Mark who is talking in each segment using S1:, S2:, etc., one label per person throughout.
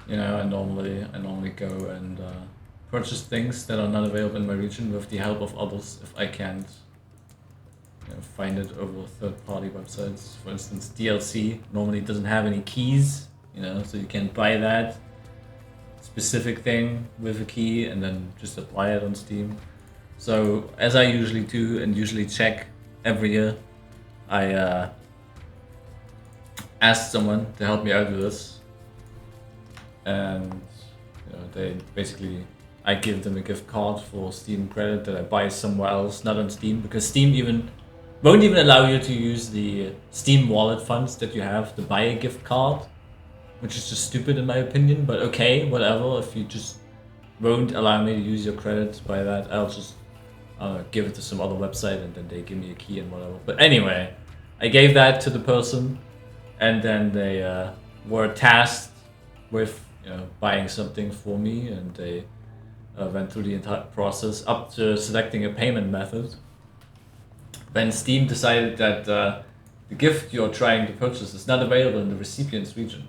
S1: I normally go and purchase things that are not available in my region with the help of others if I can't find it over third-party websites. For instance, DLC normally doesn't have any keys, so you can buy that specific thing with a key and then just apply it on Steam. So as I usually do and usually check every year, I asked someone to help me out with this, and they basically I give them a gift card for Steam credit that I buy somewhere else, not on Steam, because Steam even won't even allow you to use the Steam wallet funds that you have to buy a gift card, which is just stupid in my opinion. But okay, whatever. If you just won't allow me to use your credit to buy that, I'll just give it to some other website and then they give me a key and whatever. But anyway, I gave that to the person, and then they were tasked with buying something for me, and they went through the entire process up to selecting a payment method. When Steam decided that the gift you're trying to purchase is not available in the recipient's region.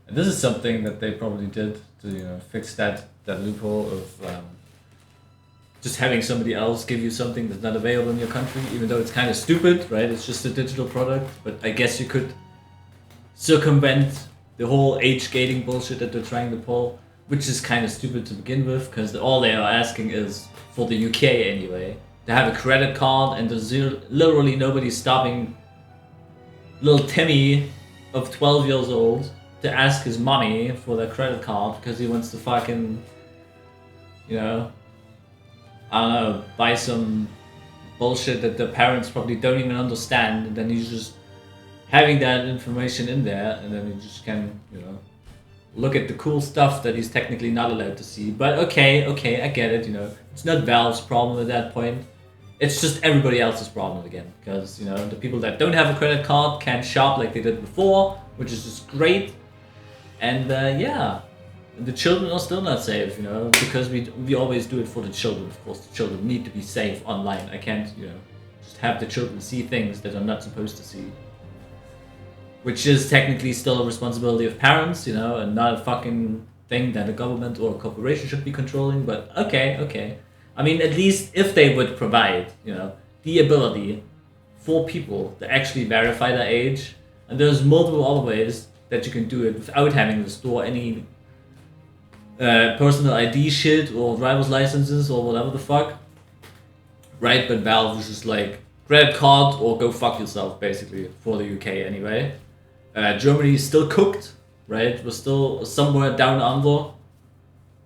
S1: And this is something that they probably did to fix that loophole of just having somebody else give you something that's not available in your country, even though it's kind of stupid, right? It's just a digital product, but I guess you could circumvent the whole age gating bullshit that they're trying to pull, which is kind of stupid to begin with, because all they are asking is, for the UK anyway, to have a credit card, and there's literally nobody stopping little Timmy of 12 years old to ask his mommy for their credit card because he wants to fucking, I don't know, buy some bullshit that the parents probably don't even understand, and then he's just having that information in there, and then you just can, look at the cool stuff that he's technically not allowed to see. But okay, I get it, it's not Valve's problem at that point. It's just everybody else's problem again, because, the people that don't have a credit card can't shop like they did before, which is just great. And yeah, the children are still not safe, because we always do it for the children. Of course, the children need to be safe online. I can't, just have the children see things that are not supposed to see. Which is technically still a responsibility of parents, and not a fucking thing that a government or a corporation should be controlling. But okay. I mean, at least if they would provide, the ability for people to actually verify their age, and there's multiple other ways that you can do it without having to store any personal ID shit or driver's licenses or whatever the fuck, right? But Valve was just like, credit card or go fuck yourself, basically, for the UK anyway. Germany is still cooked, right? We're still somewhere down under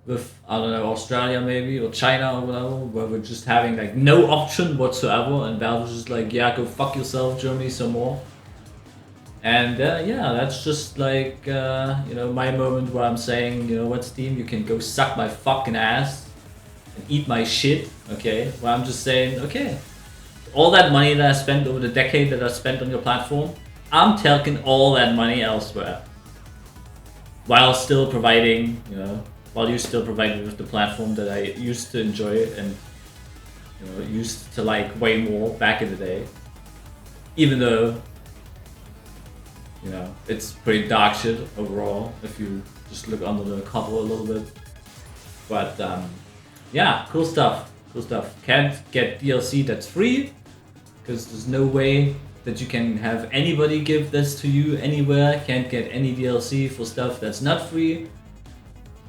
S1: with, I don't know, Australia maybe, or China or whatever, where we're just having like no option whatsoever, and Valve was just like, yeah, go fuck yourself, Germany, some more. And yeah, that's just like, my moment where I'm saying, what, Steam, you can go suck my fucking ass and eat my shit, okay? Where I'm just saying, okay, all that money that I spent over the decade that I spent on your platform, I'm taking all that money elsewhere. While still providing, while you still provide me with the platform that I used to enjoy and, used to like way more back in the day. Even though, it's pretty dark shit overall if you just look under the cover a little bit. But yeah, cool stuff. Can't get DLC that's free, because there's no way that you can have anybody give this to you anywhere. Can't get any DLC for stuff that's not free.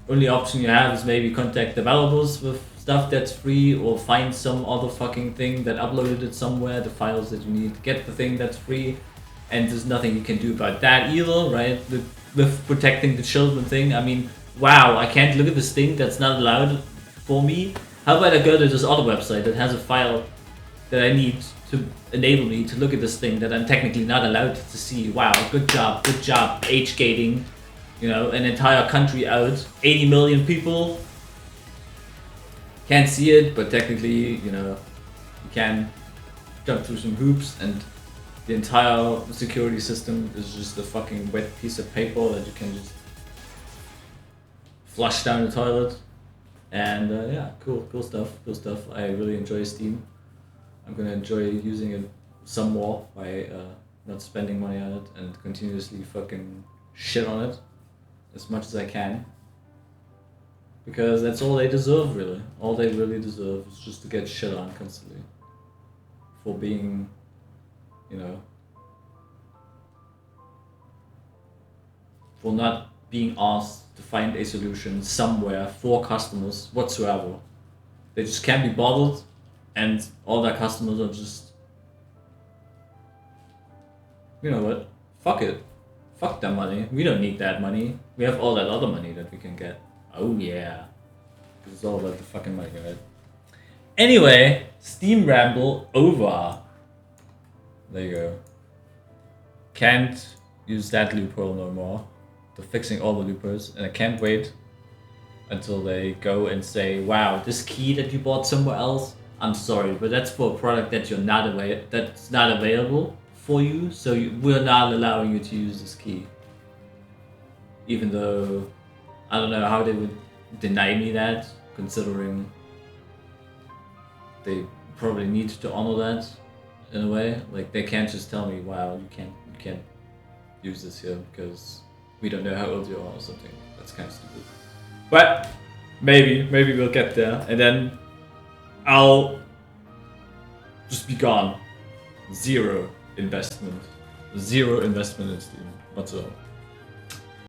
S1: Only option you have is maybe contact developers with stuff that's free, or find some other fucking thing that uploaded it somewhere, the files that you need to get the thing that's free. And there's nothing you can do about that either, right? With protecting the children thing, I mean, wow, I can't look at this thing that's not allowed for me. How about I go to this other website that has a file that I need to enable me to look at this thing that I'm technically not allowed to see. Wow, good job, age gating, an entire country out, 80 million people can't see it, but technically, you can jump through some hoops, and the entire security system is just a fucking wet piece of paper that you can just flush down the toilet. And yeah, cool stuff. I really enjoy Steam. I'm gonna enjoy using it some more by not spending money on it and continuously fucking shit on it. as much as I can. Because that's all they deserve, really. All they really deserve is just to get shit on constantly. For being, you know, for not being asked to find a solution somewhere for customers whatsoever. They just can't be bothered, and all their customers are just, you know what, fuck it. Fuck that money. We don't need that money. We have all that other money that we can get. Oh yeah. It's all about the fucking money, right? Anyway, Steam ramble over. There you go. Can't use that loophole no more. They're fixing all the loopholes, and I can't wait until they go and say, "Wow, this key that you bought somewhere else, I'm sorry, but that's for a product that that's not available for you, so we're not allowing you to use this key." Even though I don't know how they would deny me that, considering they probably need to honor that in a way. Like, they can't just tell me, "Wow, you can't use this here because we don't know how old you are," or something. That's kind of stupid. But maybe we'll get there, and then I'll just be gone. Zero investment in Steam whatsoever.